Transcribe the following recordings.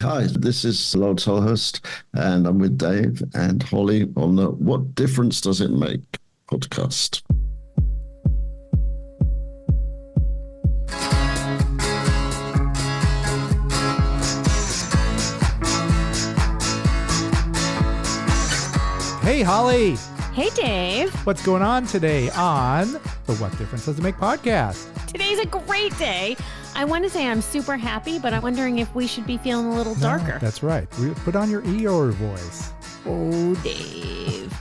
Hi, this is Lord Tolhurst, and I'm with Dave and Holly on the What Difference Does It Make podcast. Hey, Holly. Hey, Dave. What's going on today on the What Difference Does It Make podcast? Today's a great day. I want to say I'm super happy, but I'm wondering if we should be feeling a little darker. That's right. Put on your Eeyore voice. Oh, Dave.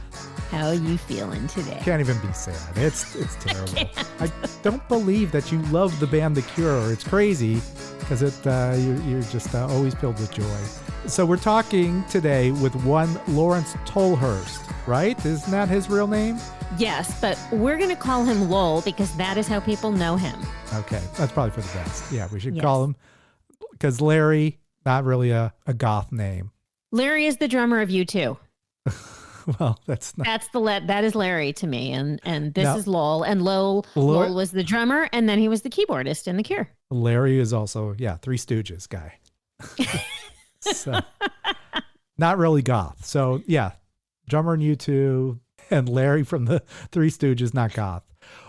How are you feeling today? Can't even be sad. It's terrible. I don't believe that you love the band The Cure. It's crazy because you're just always filled with joy. So we're talking today with one Lawrence Tolhurst, right? Isn't that his real name? Yes, but we're going to call him Lowell because that is how people know him. Okay, that's probably for the best. Yeah, we should call him, because Larry, not really a goth name. Larry is the drummer of U2. Well, that's not. That is Larry to me, and this is Lowell, and Lowell was the drummer, and then he was the keyboardist in The Cure. Larry is also, Three Stooges guy. So, not really goth. So, drummer in U2 and Larry from the Three Stooges, not goth.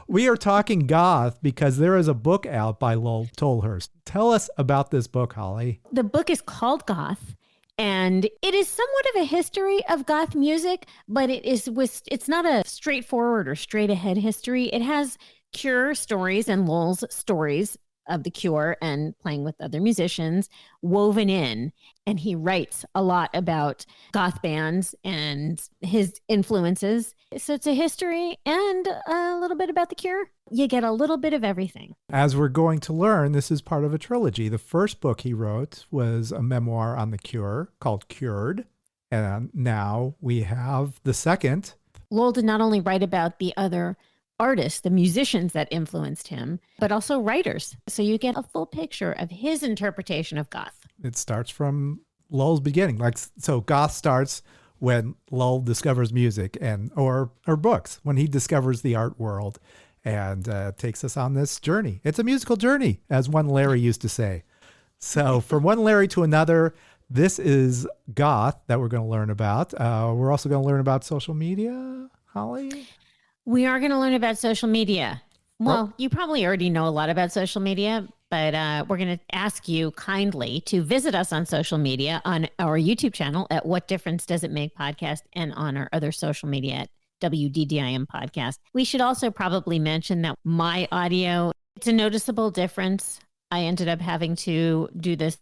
We are talking goth because there is a book out by Lowell Tolhurst. Tell us about this book, Holly. The book is called Goth, and it is somewhat of a history of goth music, but it's not a straightforward or straight ahead history. It has Cure stories and Lowell's stories of The Cure and playing with other musicians woven in. And he writes a lot about goth bands and his influences. So it's a history and a little bit about The Cure. You get a little bit of everything. As we're going to learn, this is part of a trilogy. The first book he wrote was a memoir on The Cure called Cured. And now we have the second. Lowell did not only write about the other artists, the musicians that influenced him, but also writers. So you get a full picture of his interpretation of goth. It starts from Lowell's beginning. So goth starts when Lowell discovers music or books, when he discovers the art world and takes us on this journey. It's a musical journey, as one Larry used to say. So from one Larry to another, this is goth that we're going to learn about. We're also going to learn about social media, Holly. We are going to learn about social media. Well, you probably already know a lot about social media, but we're going to ask you kindly to visit us on social media, on our YouTube channel at What Difference Does It Make Podcast, and on our other social media at WDDIM Podcast. We should also probably mention that my audio, it's a noticeable difference. I ended up having to do this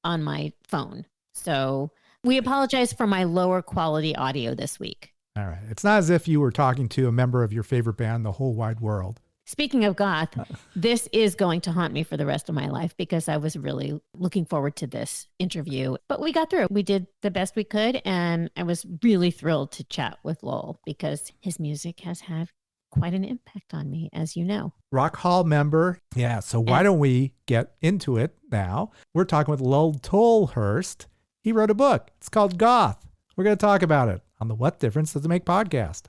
on my phone. So we apologize for my lower quality audio this week. All right. It's not as if you were talking to a member of your favorite band in the whole wide world. Speaking of goth, this is going to haunt me for the rest of my life because I was really looking forward to this interview. But we got through it. We did the best we could. And I was really thrilled to chat with Lowell because his music has had quite an impact on me, as you know. Rock Hall member. Yeah. So why don't we get into it now? We're talking with Lowell Tolhurst. He wrote a book. It's called Goth. We're going to talk about it on the What Difference Does It Make podcast.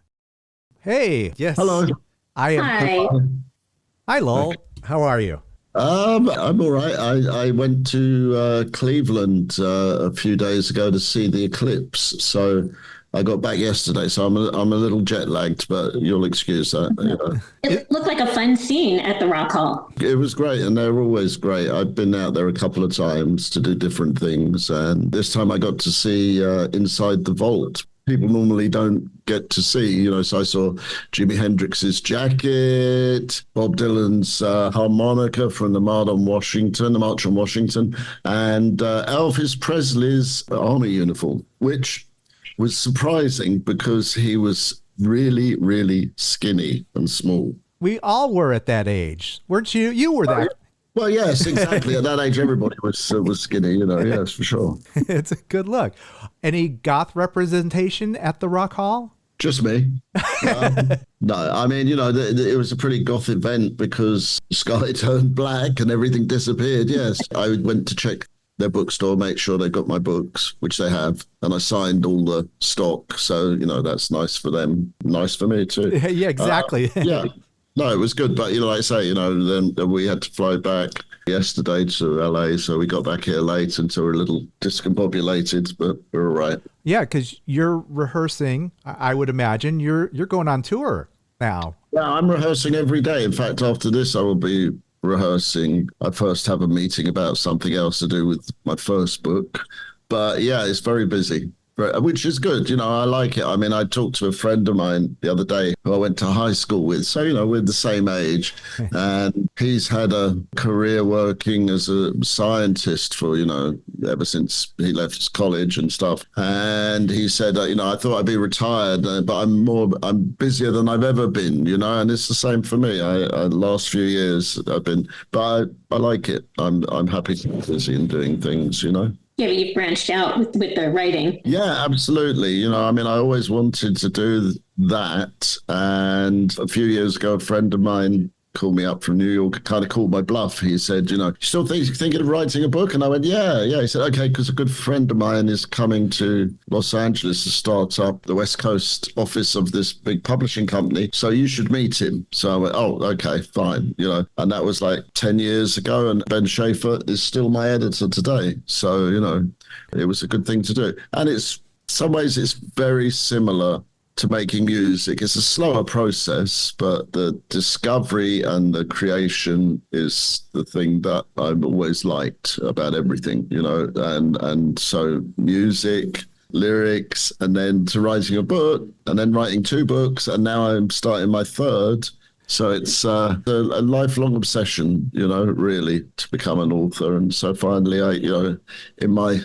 Hey. Yes. Hello. Hi. Hi, Lowell. How are you? I'm all right. I went to Cleveland a few days ago to see the eclipse. So I got back yesterday, so I'm a little jet lagged, but you'll excuse that. You know. It looked like a fun scene at the Rock Hall. It was great, and they're always great. I've been out there a couple of times to do different things, and this time I got to see inside the vault. People normally don't get to see, so I saw Jimi Hendrix's jacket, Bob Dylan's harmonica from the March on Washington, and Elvis Presley's army uniform, which was surprising because he was really, really skinny and small. We all were at that age, weren't you? You were that. Well, yes, exactly. At that age, everybody was skinny, yes, for sure. It's a good look. Any goth representation at the Rock Hall? Just me. No, I mean, it was a pretty goth event because the sky turned black and everything disappeared. Yes, I went to check their bookstore, make sure they got my books, which they have, and I signed all the stock. So, that's nice for them, nice for me too. Yeah, exactly. Yeah. No, it was good. But, like I say, then we had to fly back yesterday to LA, so we got back here late and so we're a little discombobulated, but we're all right. Yeah, because you're rehearsing. I would imagine you're going on tour now. Yeah, I'm rehearsing every day. In fact, after this, I will be rehearsing. I first have a meeting about something else to do with my first book. But yeah, it's very busy, which is good. I like it. I mean, I talked to a friend of mine the other day who I went to high school with. So, we're the same age. And he's had a career working as a scientist for, ever since he left college and stuff. And he said, I thought I'd be retired, but I'm busier than I've ever been, and it's the same for me. Last few years I've been, but I like it. I'm happy to be busy and doing things, Yeah, but you've branched out with the writing. Yeah, absolutely. I always wanted to do that. And a few years ago, a friend of mine called me up from New York, kind of called my bluff. He said, you still thinking of writing a book? And I went, yeah. He said, okay, because a good friend of mine is coming to Los Angeles to start up the West Coast office of this big publishing company. So you should meet him. So I went, oh, okay, fine. And that was like 10 years ago. And Ben Schaefer is still my editor today. So, it was a good thing to do. And some ways it's very similar to making music. It's a slower process, but the discovery and the creation is the thing that I've always liked about everything, and so music, lyrics, and then to writing a book, and then writing 2 books, and now I'm starting my 3rd. So it's a lifelong obsession, really, to become an author. And so finally, in my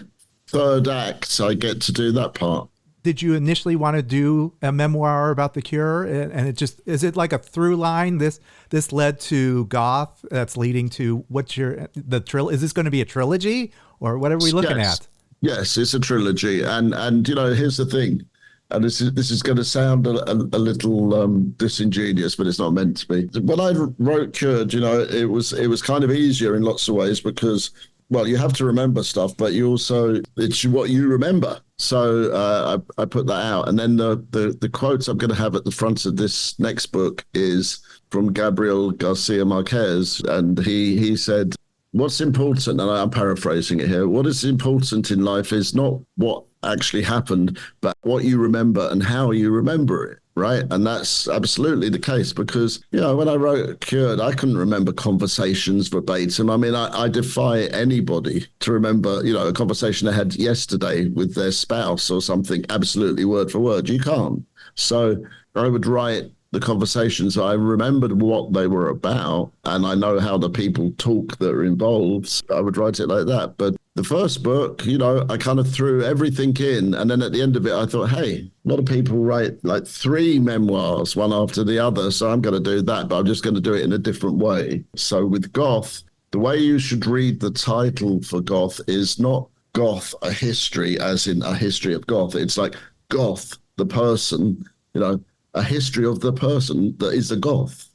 3rd act, I get to do that part. Did you initially want to do a memoir about the Cure, and is it like a through line? This led to Goth, that's leading to is this going to be a trilogy, or what are we looking at? Yes, it's a trilogy, and here's the thing, and this is going to sound a little disingenuous, but it's not meant to be. When I wrote Cured, it was kind of easier in lots of ways because, well, you have to remember stuff, but it's what you remember. So I put that out. And then the quotes I'm going to have at the front of this next book is from Gabriel Garcia Marquez. And he said, what's important, and I'm paraphrasing it here, what is important in life is not what actually happened, but what you remember and how you remember it. Right. And that's absolutely the case because, when I wrote Cured, I couldn't remember conversations verbatim. I mean, I defy anybody to remember, a conversation they had yesterday with their spouse or something absolutely word for word. You can't. So I would write the conversations. I remembered what they were about and I know how the people talk that are involved. So I would write it like that. But the first book, I kind of threw everything in. And then at the end of it, I thought, hey, a lot of people write like 3 memoirs, one after the other. So I'm going to do that, but I'm just going to do it in a different way. So with Goth, the way you should read the title for Goth is not Goth, a history, as in a history of Goth. It's like Goth, the person, a history of the person that is a Goth,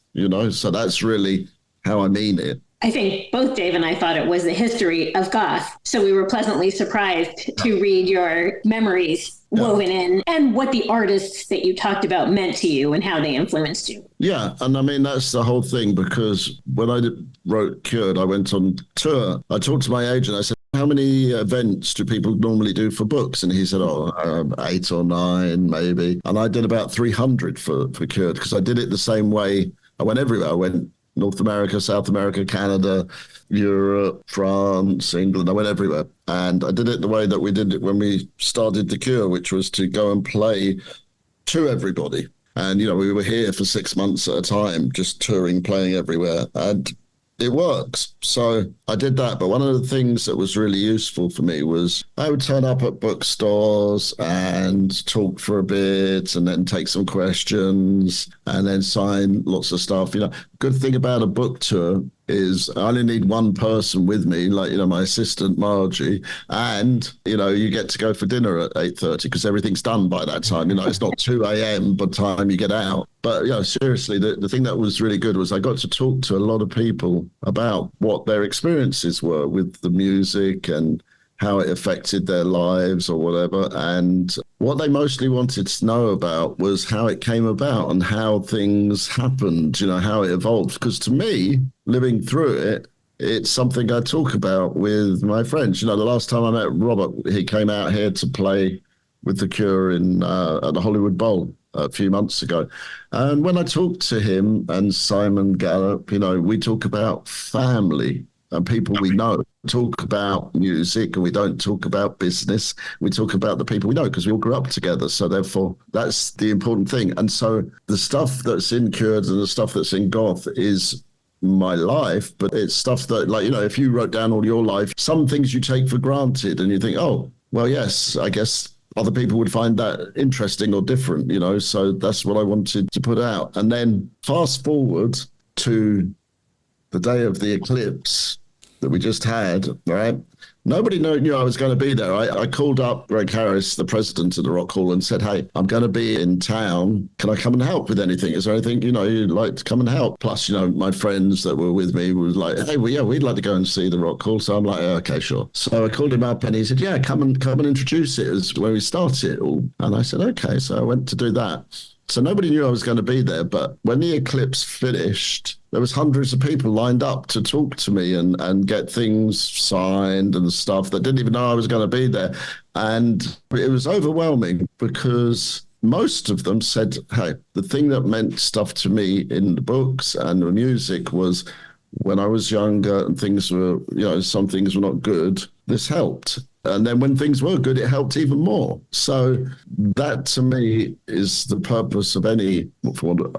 So that's really how I mean it. I think both Dave and I thought it was the history of Goth. So we were pleasantly surprised to read your memories woven in and what the artists that you talked about meant to you and how they influenced you. Yeah. And I mean, that's the whole thing, because when I wrote Cured, I went on tour. I talked to my agent. I said, how many events do people normally do for books? And he said, 8 or 9, maybe. And I did about 300 for Cured because I did it the same way. I went everywhere. I went North America, South America, Canada, Europe, France, England. I went everywhere. And I did it the way that we did it when we started The Cure, which was to go and play to everybody. And, we were here for 6 months at a time, just touring, playing everywhere. And it works. So I did that. But one of the things that was really useful for me was I would turn up at bookstores and talk for a bit and then take some questions and then sign lots of stuff. Good thing about a book tour is I only need one person with me, like, my assistant, Margie, and, you get to go for dinner at 8:30 because everything's done by that time. It's not 2 a.m. by the time you get out. But, seriously, the thing that was really good was I got to talk to a lot of people about what their experiences were with the music and how it affected their lives or whatever. And what they mostly wanted to know about was how it came about and how things happened, how it evolved. Because to me, living through it, it's something I talk about with my friends. The last time I met Robert, he came out here to play with The Cure at the Hollywood Bowl a few months ago. And when I talk to him and Simon Gallup, we talk about family and people we know. We talk about music, and we don't talk about business. We talk about the people we know because we all grew up together. So therefore, that's the important thing. And so the stuff that's in Cured and the stuff that's in Goth is my life, but it's stuff that, if you wrote down all your life, some things you take for granted and you think, oh, well, yes, I guess other people would find that interesting or different, so that's what I wanted to put out. And then fast forward to the day of the eclipse that we just had, right? Nobody knew I was going to be there. I called up Greg Harris, the president of the Rock Hall, and said, hey, I'm going to be in town. Can I come and help with anything? Is there anything, you'd like to come and help? Plus, my friends that were with me were like, hey, well, yeah, we'd like to go and see the Rock Hall. So I'm like, okay, sure. So I called him up and he said, yeah, come and introduce it as when we start it all. And I said, okay. So I went to do that. So nobody knew I was going to be there. But when the eclipse finished, there was hundreds of people lined up to talk to me and get things signed and stuff that didn't even know I was going to be there. And it was overwhelming because most of them said, hey, the thing that meant stuff to me in the books and the music was when I was younger and things were, some things were not good, this helped. And then when things were good, it helped even more. So that to me is the purpose of any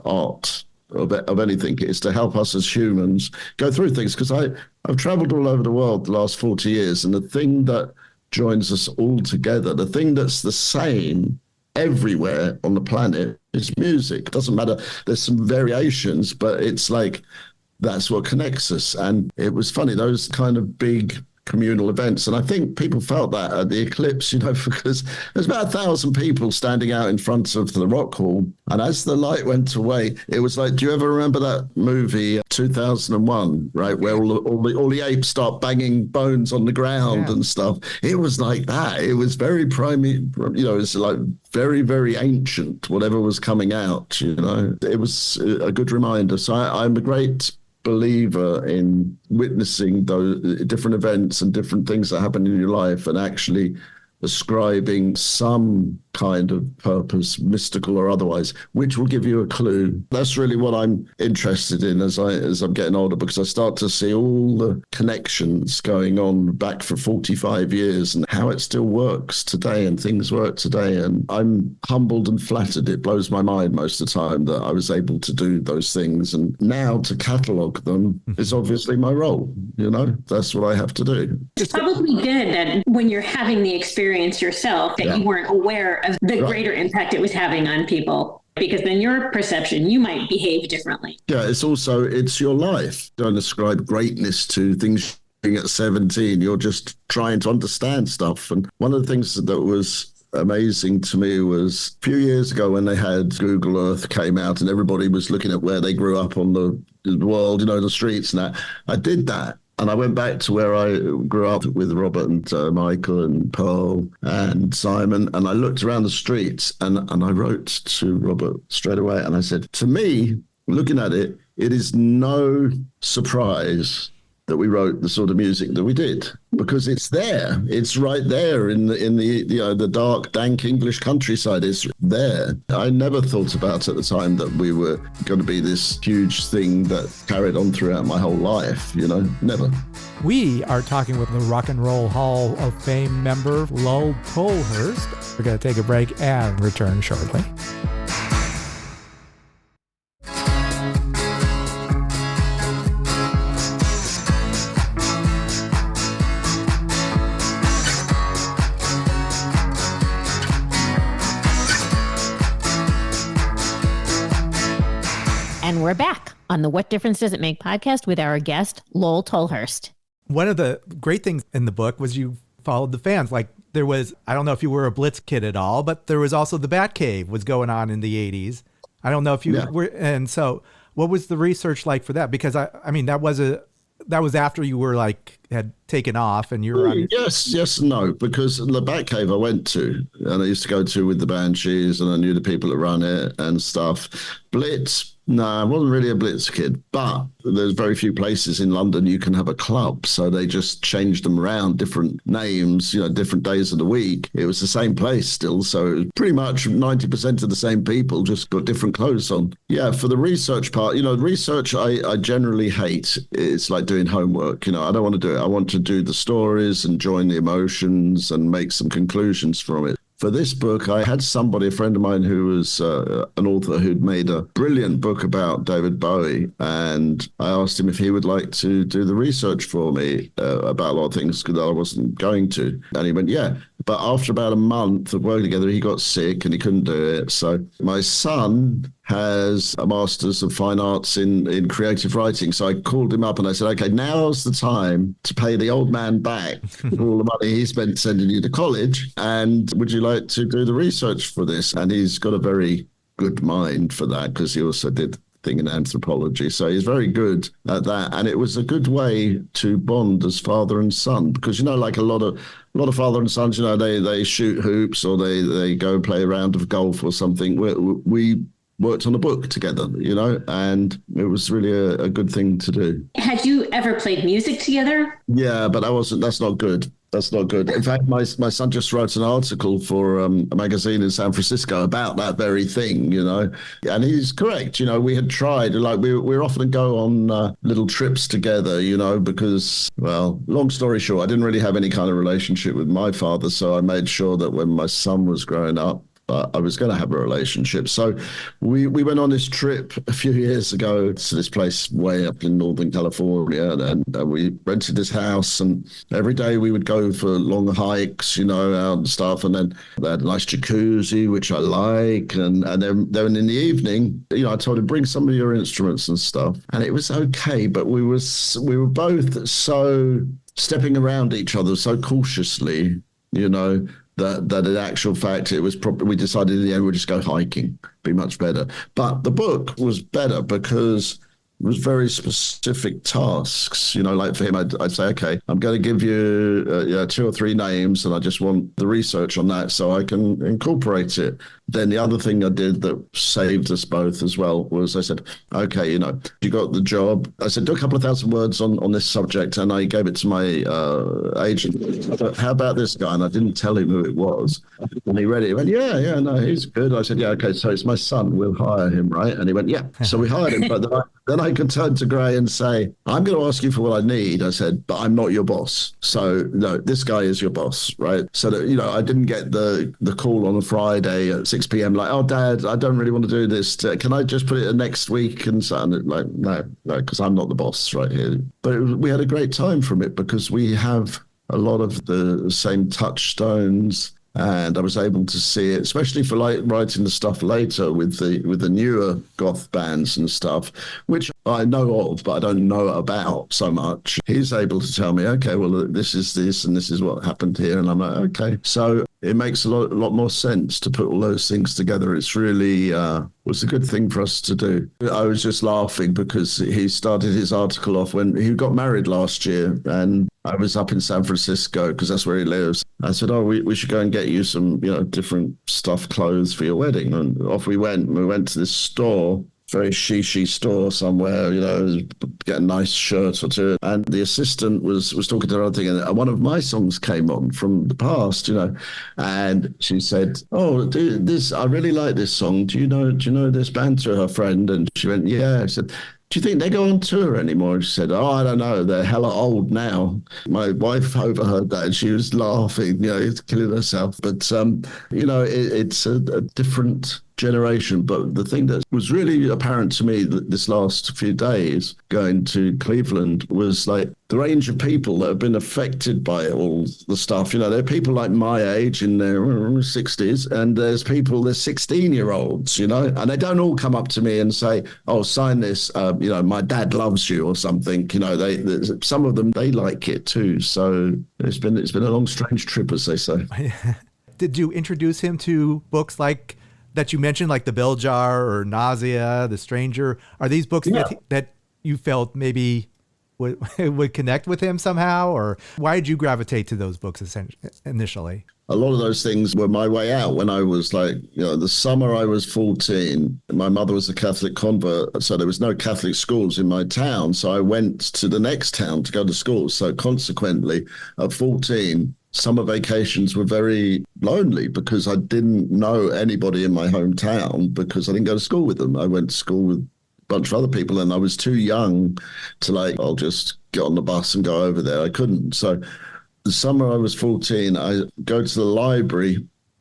art, of anything, is to help us as humans go through things. Because I've traveled all over the world the last 40 years, and the thing that joins us all together, the thing that's the same everywhere on the planet is music. It doesn't matter. There's some variations, but it's like that's what connects us. And it was funny, those kind of big communal events. And I think people felt that at the eclipse, because there's about 1,000 people standing out in front of the Rock Hall. And as the light went away, it was like, do you ever remember that movie 2001, right? Where all the apes start banging bones on the ground and stuff. It was like that. It was very it's like very, very ancient, whatever was coming out, It was a good reminder. So I'm a great believer in witnessing those different events and different things that happen in your life and actually ascribing some kind of purpose, mystical or otherwise, which will give you a clue. That's really what I'm interested in as I'm getting older, because I start to see all the connections going on back for 45 years and how it still works today and things work today. And I'm humbled and flattered. It blows my mind most of the time that I was able to do those things. And now to catalogue them is obviously my role. That's what I have to do. It's probably good that when you're having the experience yourself, that you weren't aware of the greater impact it was having on people, because then your perception, you might behave differently. Yeah, it's your life. Don't ascribe greatness to things at 17. You're just trying to understand stuff. And one of the things that was amazing to me was a few years ago when they had Google Earth came out and everybody was looking at where they grew up on the world, the streets and that. I did that. And I went back to where I grew up with Robert and Michael and Pearl and Simon. And I looked around the streets and I wrote to Robert straight away. And I said, to me, looking at it, it is no surprise that we wrote the sort of music that we did, because it's there. It's right there in the dark, dank English countryside. It's there. I never thought about at the time that we were going to be this huge thing that carried on throughout my whole life, never. We are talking with the Rock and Roll Hall of Fame member, Lowell Tolhurst. We're going to take a break and return shortly. And we're back on the What Difference Does It Make podcast with our guest, Lowell Tolhurst. One of the great things in the book was you followed the fans. Like there was, I don't know if you were a Blitz kid at all, but there was also the Batcave was going on in the 80s. I don't know if you were. And so what was the research like for that? Because I mean, that was after you were like had taken off and you were on. Yes and no, because the Batcave I went to, and I used to go to with the Banshees, and I knew the people that run it and stuff. Blitz, no, I wasn't really a Blitz kid, but there's very few places in London you can have a club, so they just changed them around, different names, different days of the week. It was the same place still, so it was pretty much 90% of the same people, just got different clothes on. Yeah, for the research part, research I generally hate. It's like doing homework, I don't want to do it. I want to do the stories and join the emotions and make some conclusions from it. For this book, I had a friend of mine who was an author who'd made a brilliant book about David Bowie, and I asked him if he would like to do the research for me about a lot of things that I wasn't going to. And he went, yeah. But after about a month of working together, he got sick and he couldn't do it. So my son has a Master's of Fine Arts in creative writing. So I called him up and I said, okay, now's the time to pay the old man back for all the money he spent sending you to college. And would you like to do the research for this? And he's got a very good mind for that, because he also did thing in anthropology. So he's very good at that. And it was a good way to bond as father and son, because, like a lot of father and sons, they shoot hoops or they go play a round of golf or something. We worked on a book together, and it was really a good thing to do. Had you ever played music together? Yeah, but that's not good. That's not good. In fact, my son just wrote an article for a magazine in San Francisco about that very thing, and he's correct. We had tried, like we often go on little trips together, because, well, long story short, I didn't really have any kind of relationship with my father. So I made sure that when my son was growing up, I was going to have a relationship. So we went on this trip a few years ago to this place way up in Northern California, and we rented this house, and every day we would go for long hikes, out and stuff. And then they had a nice jacuzzi, which I like. And then in the evening, I told him, bring some of your instruments and stuff. And it was okay, but we were both so stepping around each other so cautiously, that in actual fact, it was probably, we decided in the end we'd just go hiking, be much better. But the book was better because it was very specific tasks. Like for him, I'd say, okay, I'm going to give you 2 or 3 names, and I just want the research on that so I can incorporate it. Then the other thing I did that saved us both as well was I said, okay, you got the job. I said, do a couple of 1,000 words on this subject, and I gave it to my agent. I thought, how about this guy? And I didn't tell him who it was. And he read it. He went, yeah, no, he's good. I said, yeah, okay, so it's my son. We'll hire him, right? And he went, yeah. So we hired him. But then I could turn to Gray and say, I'm going to ask you for what I need. I said, but I'm not your boss. So, no, this guy is your boss, right? So that, I didn't get the call on a Friday at 6 p.m. like, oh, Dad, I don't really want to do this. Can I just put it next week? And so, like, no, because I'm not the boss right here. But we had a great time from it because we have a lot of the same touchstones. And I was able to see it, especially for like writing the stuff later with the newer goth bands and stuff, which I know of, but I don't know about so much. He's able to tell me, okay, well, this is this and this is what happened here. And I'm like, okay. So it makes a lot more sense to put all those things together. It's really was a good thing for us to do. I was just laughing because he started his article off when he got married last year, and I was up in San Francisco because that's where he lives. I said, oh, we should go and get you some, different stuffed clothes for your wedding. And off we went. We went to this store, very chic store somewhere, get a nice shirt or two. And the assistant was talking to her other thing, and one of my songs came on from the past, and she said, oh, I really like this song. Do you know this band? To her friend. And she went, yeah. I said, do you think they go on tour anymore? And she said, oh, I don't know. They're hella old now. My wife overheard that and she was laughing, killing herself. But, it's a different generation. But the thing that was really apparent to me this last few days going to Cleveland was like the range of people that have been affected by all the stuff. there are people like my age in their 60s, and there's 16-year-olds, and they don't all come up to me and say, oh, sign this, my dad loves you or something. Some of them, they like it too. So it's been a long, strange trip, as they say. Did you introduce him to books like that you mentioned, like The Bell Jar or Nausea, The Stranger? Are these books that you felt maybe would connect with him somehow? Or why did you gravitate to those books initially? A lot of those things were my way out when I was like, the summer I was 14, my mother was a Catholic convert, so there was no Catholic schools in my town. So I went to the next town to go to school. So consequently, at 14, summer vacations were very lonely because I didn't know anybody in my hometown because I didn't go to school with them. I went to school with a bunch of other people and I was too young to I'll just get on the bus and go over there. I couldn't. So the summer I was 14, I go to the library,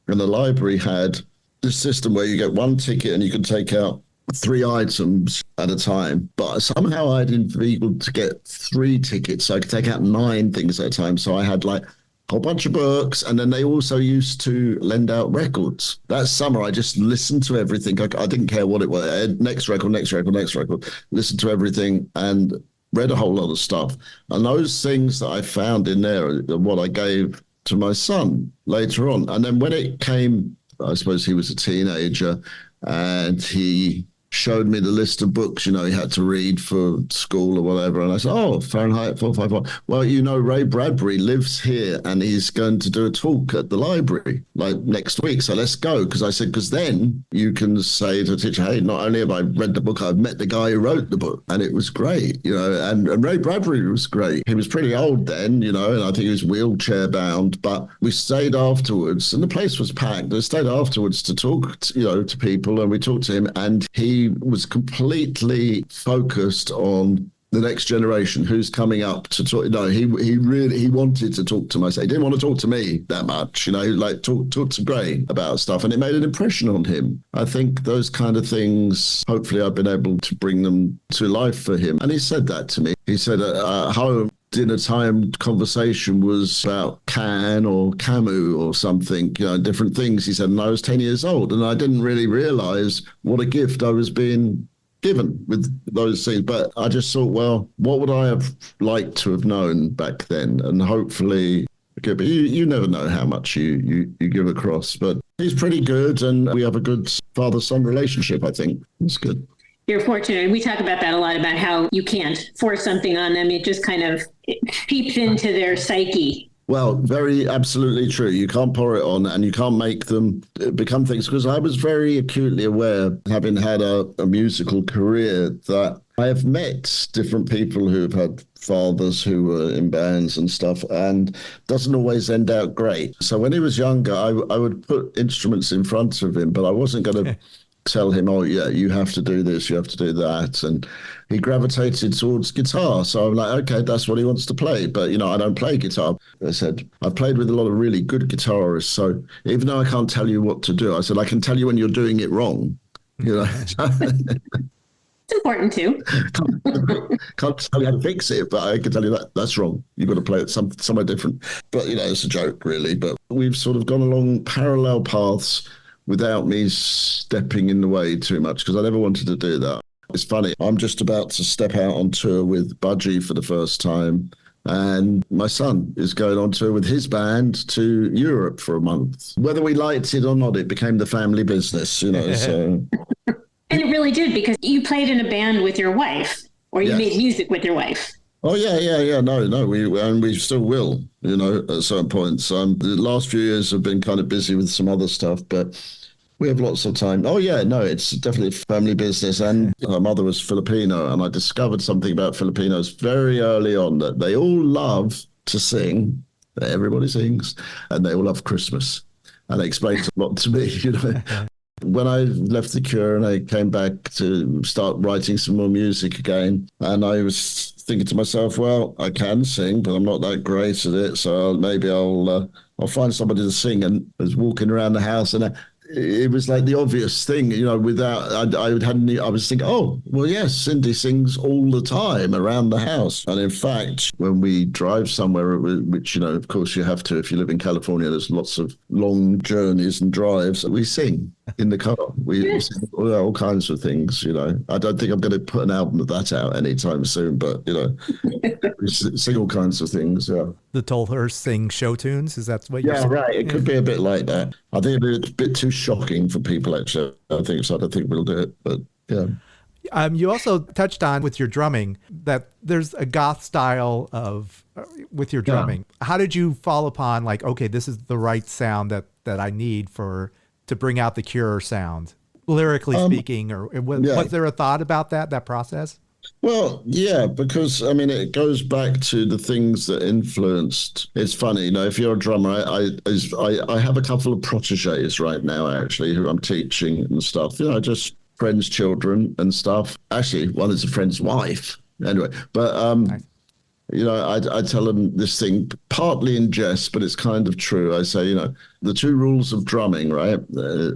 and the library had this system where you get one ticket and you can take out 3 items at a time. But somehow I didn't be able to get 3 tickets, so I could take out 9 things at a time. So I had a whole bunch of books, and then they also used to lend out records. That summer, I just listened to everything. I didn't care what it was. Next record, listened to everything, and read a whole lot of stuff. And those things that I found in there are what I gave to my son later on. And then when it came, I suppose he was a teenager, and he showed me the list of books, he had to read for school or whatever. And I said, oh, Fahrenheit 451. Well, Ray Bradbury lives here and he's going to do a talk at the library next week. So let's go. Because then you can say to the teacher, hey, not only have I read the book, I've met the guy who wrote the book. And it was great, and Ray Bradbury was great. He was pretty old then, and I think he was wheelchair bound, but we stayed afterwards and the place was packed. We stayed afterwards to talk, to people, and we talked to him, and he was completely focused on the next generation who's coming up to talk. He wanted to talk to myself. He didn't want to talk to me that much, talk to Gray about stuff, and it made an impression on him. I think those kind of things, hopefully I've been able to bring them to life for him. And he said that to me. He said at home, dinner time conversation was about Can or Camus or something, different things. He said, and I was 10 years old, and I didn't really realize what a gift I was being given with those things. But I just thought, well, what would I have liked to have known back then? And hopefully, but you never know how much you give across. But he's pretty good, and we have a good father-son relationship, I think. It's good. You're fortunate. We talk about that a lot, about how you can't force something on them. It just kind of seeps into their psyche. Well, very absolutely true. You can't pour it on, and you can't make them become things. Because I was very acutely aware, having had a musical career, that I have met different people who've had fathers who were in bands and stuff, and doesn't always end out great. So when he was younger, I would put instruments in front of him, but I wasn't going to tell him, oh, yeah, you have to do this, you have to do that. And he gravitated towards guitar. So I'm like, okay, that's what he wants to play. But, I don't play guitar. I said, I've played with a lot of really good guitarists. So even though I can't tell you what to do, I said, I can tell you when you're doing it wrong. It's important too. Can't tell you how to fix it, but I can tell you that's wrong. You've got to play it somewhere different. But, it's a joke, really. But we've sort of gone along parallel paths without me stepping in the way too much, because I never wanted to do that. It's funny, I'm just about to step out on tour with Budgie for the first time, and my son is going on tour with his band to Europe for a month. Whether we liked it or not, it became the family business, so... And it really did, because you played in a band with your wife, or you made music with your wife. Oh, yeah. No, we still will, at certain points. The last few years have been kind of busy with some other stuff, but we have lots of time. Oh, yeah, no, it's definitely family business. And my mother was Filipino, and I discovered something about Filipinos very early on, that they all love to sing. Everybody sings, and they all love Christmas. And it explains a lot to me, When I left The Cure and I came back to start writing some more music again, and I was thinking to myself, well, I can sing, but I'm not that great at it, so maybe I'll find somebody to sing. And I was walking around the house, and it was like the obvious thing, without, I was thinking, oh, well, yes, Cindy sings all the time around the house. And in fact, when we drive somewhere, which, of course you have to, if you live in California, there's lots of long journeys and drives, we sing in the car. We sing all kinds of things, I don't think I'm going to put an album of that out anytime soon, but, we sing all kinds of things, yeah. The Tolhurst sing show tunes, is that what you're saying? Yeah, right. It could be a bit like that. I think it'd be a bit too shocking for people, actually. I don't think we'll do it, but yeah. You also touched on with your drumming that there's a goth style of with your drumming. Yeah. How did you fall upon like, okay, this is the right sound that I need to bring out the Cure sound, lyrically speaking, or was there a thought about that process? Well, yeah, because I mean, it goes back to the things that influenced. It's funny, if you're a drummer, I have a couple of proteges right now, actually, who I'm teaching and stuff. Just friends' children and stuff. Actually, one is a friend's wife. Anyway, but nice. I tell them this thing partly in jest, but it's kind of true. I say, the two rules of drumming, right?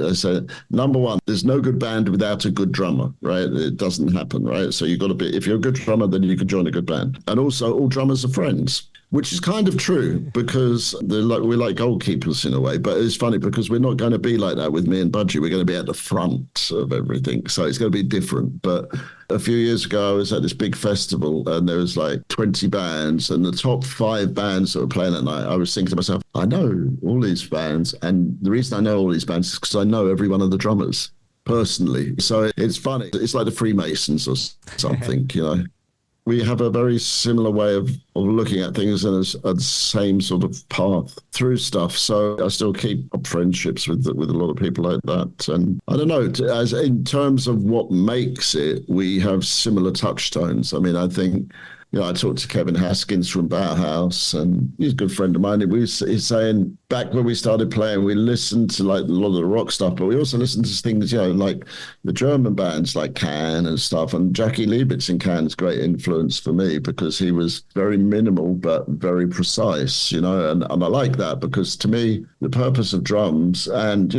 I say, number one, there's no good band without a good drummer, right? It doesn't happen, right? So you've got to be, if you're a good drummer, then you can join a good band. And also, all drummers are friends, which is kind of true because we're like goalkeepers in a way. But it's funny because we're not going to be like that with me and Budgie. We're going to be at the front of everything. So it's going to be different. But a few years ago, I was at this big festival and there was like 20 bands, and the top 5 bands that were playing that night, I was thinking to myself, I know all these bands. And the reason I know all these bands is because I know every one of the drummers personally. So it's funny. It's like the Freemasons or something, We have a very similar way of looking at things and a same sort of path through stuff. So I still keep up friendships with a lot of people like that. And I don't know, as in terms of what makes it, we have similar touchstones. I mean, I think, I talked to Kevin Haskins from Bauhaus, and he's a good friend of mine. He's saying back when we started playing, we listened to like a lot of the rock stuff, but we also listened to things, like the German bands like Can and stuff. And Jackie Liebitz in Can's great influence for me because he was very minimal but very precise, and I like that because to me, the purpose of drums, and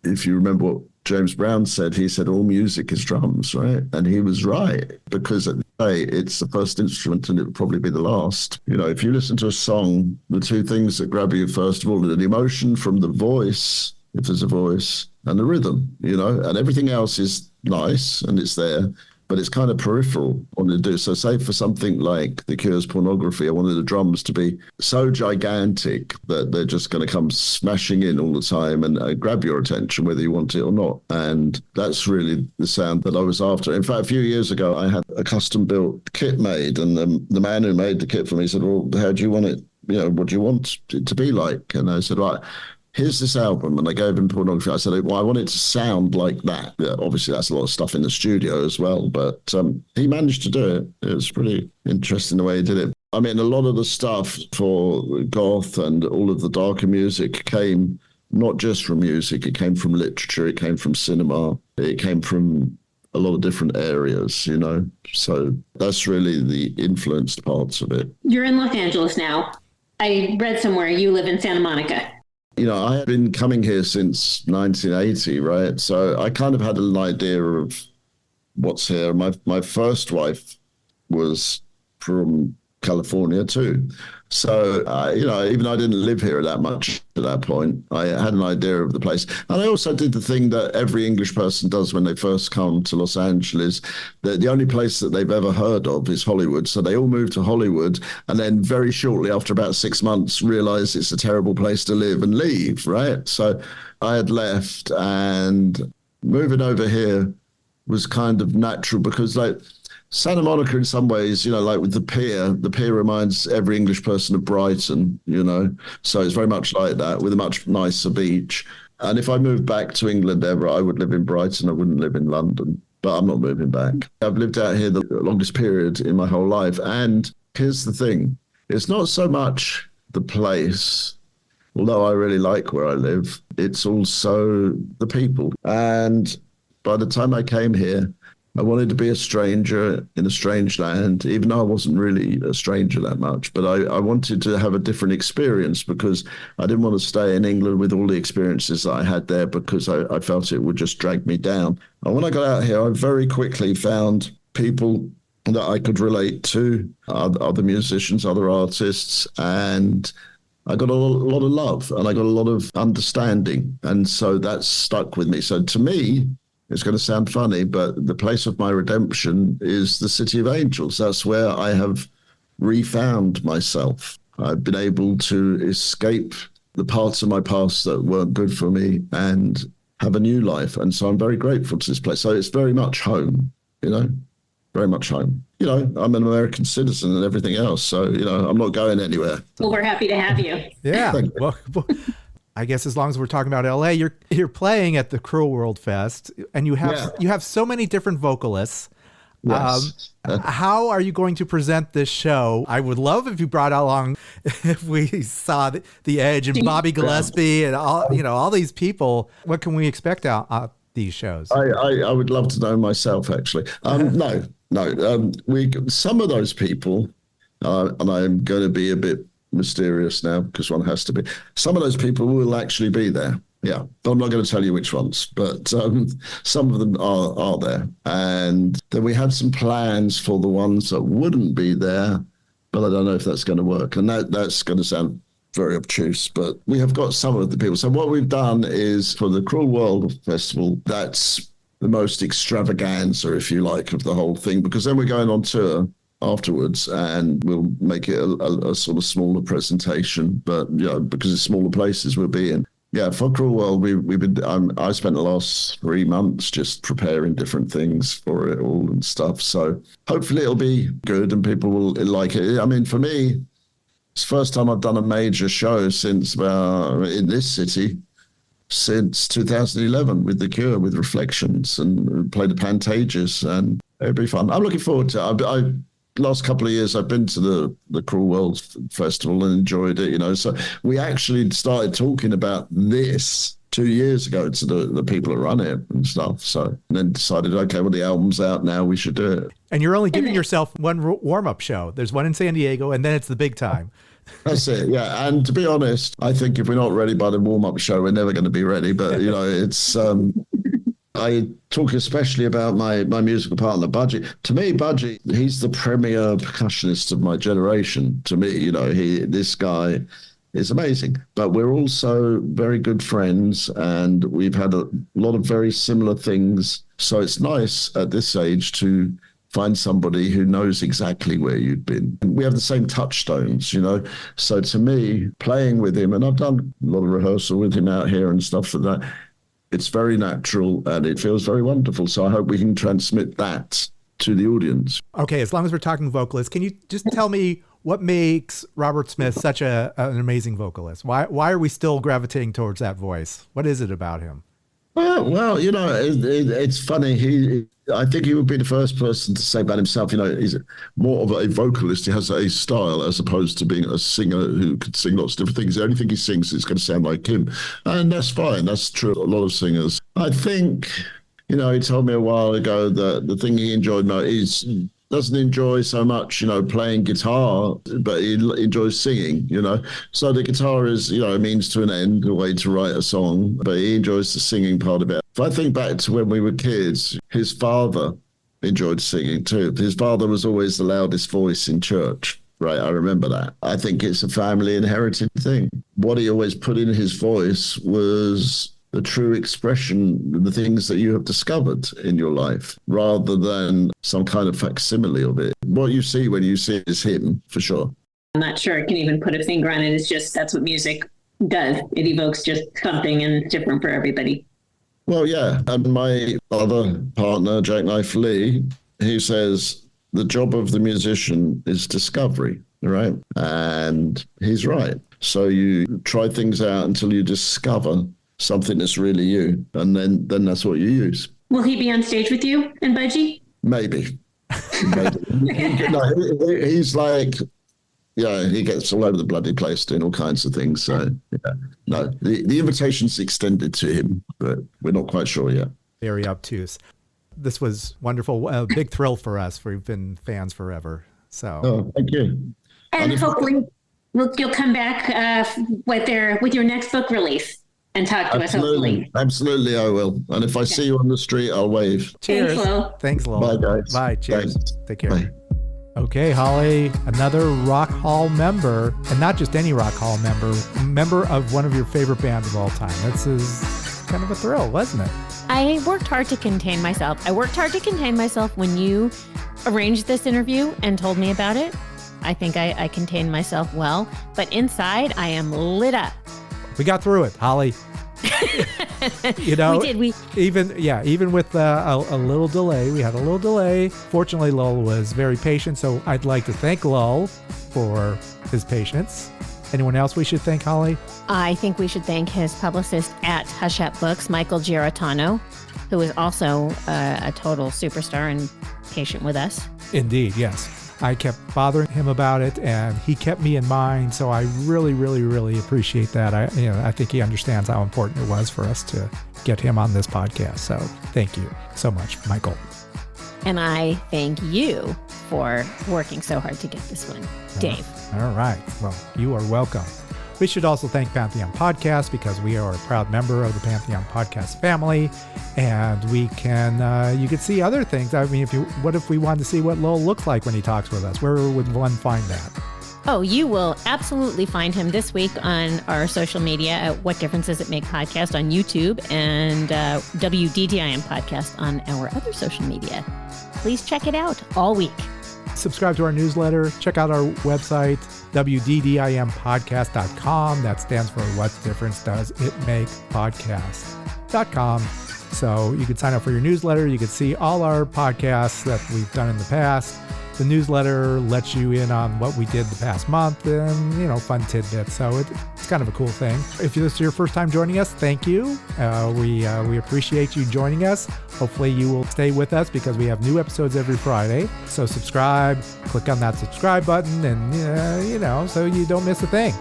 if you remember what James Brown said, he said all music is drums, right? And he was right, because at the day, it's the first instrument and it would probably be the last. If you listen to a song, the two things that grab you, first of all, are the emotion from the voice, if there's a voice, and the rhythm, and everything else is nice and it's there, but it's kind of peripheral what to do. So say for something like The Cure's Pornography, I wanted the drums to be so gigantic that they're just going to come smashing in all the time and grab your attention whether you want it or not. And that's really the sound that I was after. In fact, a few years ago, I had a custom built kit made, and the man who made the kit for me said, well, how do you want it? What do you want it to be like? And I said, right, here's this album, and I gave him Pornography. I said, well, I want it to sound like that. Yeah, obviously, that's a lot of stuff in the studio as well, but he managed to do it. It was pretty interesting the way he did it. I mean, a lot of the stuff for goth and all of the darker music came not just from music. It came from literature. It came from cinema. It came from a lot of different areas, So that's really the influenced parts of it. You're in Los Angeles now. I read somewhere you live in Santa Monica. I had been coming here since 1980, right? So I kind of had an idea of what's here. My first wife was from California too. So, even though I didn't live here that much at that point, I had an idea of the place. And I also did the thing that every English person does when they first come to Los Angeles. The only place that they've ever heard of is Hollywood. So they all moved to Hollywood, and then very shortly, after about 6 months, realize it's a terrible place to live and leave, right? So I had left, and moving over here was kind of natural because Santa Monica, in some ways, like with the pier reminds every English person of Brighton, so it's very much like that with a much nicer beach. And if I moved back to England ever, I would live in Brighton. I wouldn't live in London, but I'm not moving back. I've lived out here the longest period in my whole life. And here's the thing. It's not so much the place, although I really like where I live. It's also the people. And by the time I came here, I wanted to be a stranger in a strange land, even though I wasn't really a stranger that much. But I wanted to have a different experience because I didn't want to stay in England with all the experiences that I had there because I felt it would just drag me down. And when I got out here, I very quickly found people that I could relate to, other musicians, other artists, and I got a lot of love and I got a lot of understanding. And so that stuck with me. So to me, it's going to sound funny, but the place of my redemption is the City of Angels. That's where I have refound myself. I've been able to escape the parts of my past that weren't good for me and have a new life. And so I'm very grateful to this place. So it's very much home. very much home. I'm an American citizen and everything else. So, I'm not going anywhere. Well, we're happy to have you. Yeah. Well, I guess as long as we're talking about LA, you're playing at the Cruel World Fest, and you have so many different vocalists. Yes. How are you going to present this show? I would love if you brought along, if we saw the Edge and Bobby Gillespie and all these people. What can we expect out these shows? I would love to know myself, actually. No. Some of those people, and I'm going to be a bit mysterious now because one has to be. Some of those people will actually be there. Yeah, but I'm not going to tell you which ones, but some of them are there. And then we had some plans for the ones that wouldn't be there, but I don't know if that's going to work. And that's going to sound very obtuse, but we have got some of the people. So what we've done is for the Cruel World Festival, that's the most extravaganza, if you like, of the whole thing, because then we're going on tour afterwards and we'll make it a sort of smaller presentation, but because it's smaller places we'll be in. Yeah, for Cruel World, I spent the last 3 months just preparing different things for it all and stuff. So hopefully it'll be good and people will like it. I mean, for me, it's the first time I've done a major show since in this city since 2011 with The Cure, with Reflections, and played the Pantages, and it'll be fun. I'm looking forward to it. Last couple of years I've been to the Cruel World Festival and enjoyed it, so we actually started talking about this 2 years ago to the people that run it and stuff, and then decided, okay, well, the album's out now, we should do it. And you're only giving yourself one warm-up show. There's one in San Diego and then it's the big time. That's it, yeah. And to be honest, I think if we're not ready by the warm-up show, we're never going to be ready, but it's I talk especially about my musical partner, Budgie. To me, Budgie, he's the premier percussionist of my generation. To me, this guy is amazing. But we're also very good friends, and we've had a lot of very similar things. So it's nice at this age to find somebody who knows exactly where you've been. We have the same touchstones, So to me, playing with him, and I've done a lot of rehearsal with him out here and stuff like that, it's very natural and it feels very wonderful. So I hope we can transmit that to the audience. Okay, as long as we're talking vocalists, can you just tell me what makes Robert Smith such an amazing vocalist? Why are we still gravitating towards that voice? What is it about him? Well, it's funny. I think he would be the first person to say about himself, he's more of a vocalist. He has a style as opposed to being a singer who could sing lots of different things. The only thing he sings is going to sound like him. And that's fine. That's true of a lot of singers. I think, he told me a while ago that the thing he enjoyed most is doesn't enjoy so much, playing guitar, but he enjoys singing, So the guitar is, a means to an end, a way to write a song, but he enjoys the singing part of it. If I think back to when we were kids, his father enjoyed singing too. His father was always the loudest voice in church, right? I remember that. I think it's a family inherited thing. What he always put in his voice was the true expression, the things that you have discovered in your life, rather than some kind of facsimile of it. What you see when you see it is him, for sure. I'm not sure I can even put a finger on it. It's just, that's what music does. It evokes just something, and it's different for everybody. Well, yeah. And my other partner, Jacknife Lee, he says the job of the musician is discovery, right? And he's right. So you try things out until you discover something that's really you, and then that's what you use. Will he be on stage with you and Budgie? Maybe. He's like, he gets all over the bloody place doing all kinds of things. So, no, the invitation's extended to him, but we're not quite sure yet. Very obtuse. This was wonderful. A big thrill for us. We've been fans forever. So, thank you. And hopefully you'll come back with your next book release and talk to us, hopefully. Absolutely, I will. And if I see you on the street, I'll wave. Cheers. Thanks, Lowell. Bye, guys. Bye. Cheers. Thanks. Take care. Bye. Okay, Holly, another Rock Hall member, and not just any Rock Hall member of one of your favorite bands of all time. This is kind of a thrill, wasn't it? I worked hard to contain myself. When you arranged this interview and told me about it. I think I contained myself well, but inside I am lit up. We got through it, Holly. You know, we did. Even with a little delay, we had a little delay. Fortunately, Lowell was very patient, so I'd like to thank Lowell for his patience. Anyone else we should thank, Holly? I think we should thank his publicist at Hush Up Books, Michael Giratano, who is also a total superstar and patient with us. Indeed, yes. I kept bothering him about it, and he kept me in mind. So I really, really, really appreciate that. I think he understands how important it was for us to get him on this podcast. So thank you so much, Michael. And I thank you for working so hard to get this one, Dave. All right. Well, you are welcome. We should also thank Pantheon Podcast because we are a proud member of the Pantheon Podcast family, and we can you can see other things. I mean, what if we wanted to see what Lowell looks like when he talks with us? Where would one find that? Oh, you will absolutely find him this week on our social media at What Difference Does It Make podcast on YouTube and WDDIM podcast on our other social media. Please check it out all week. Subscribe to our newsletter. Check out our website, wddimpodcast.com. That stands for What Difference Does It Make podcast.com. So you can sign up for your newsletter. You can see all our podcasts that we've done in the past. The newsletter lets you in on what we did the past month and, fun tidbits. So it's kind of a cool thing. If this is your first time joining us, thank you. We appreciate you joining us. Hopefully you will stay with us because we have new episodes every Friday. So subscribe, click on that subscribe button and, so you don't miss a thing.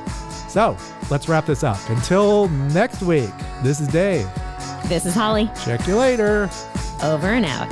So let's wrap this up. Until next week, this is Dave. This is Holly. Check you later. Over and out.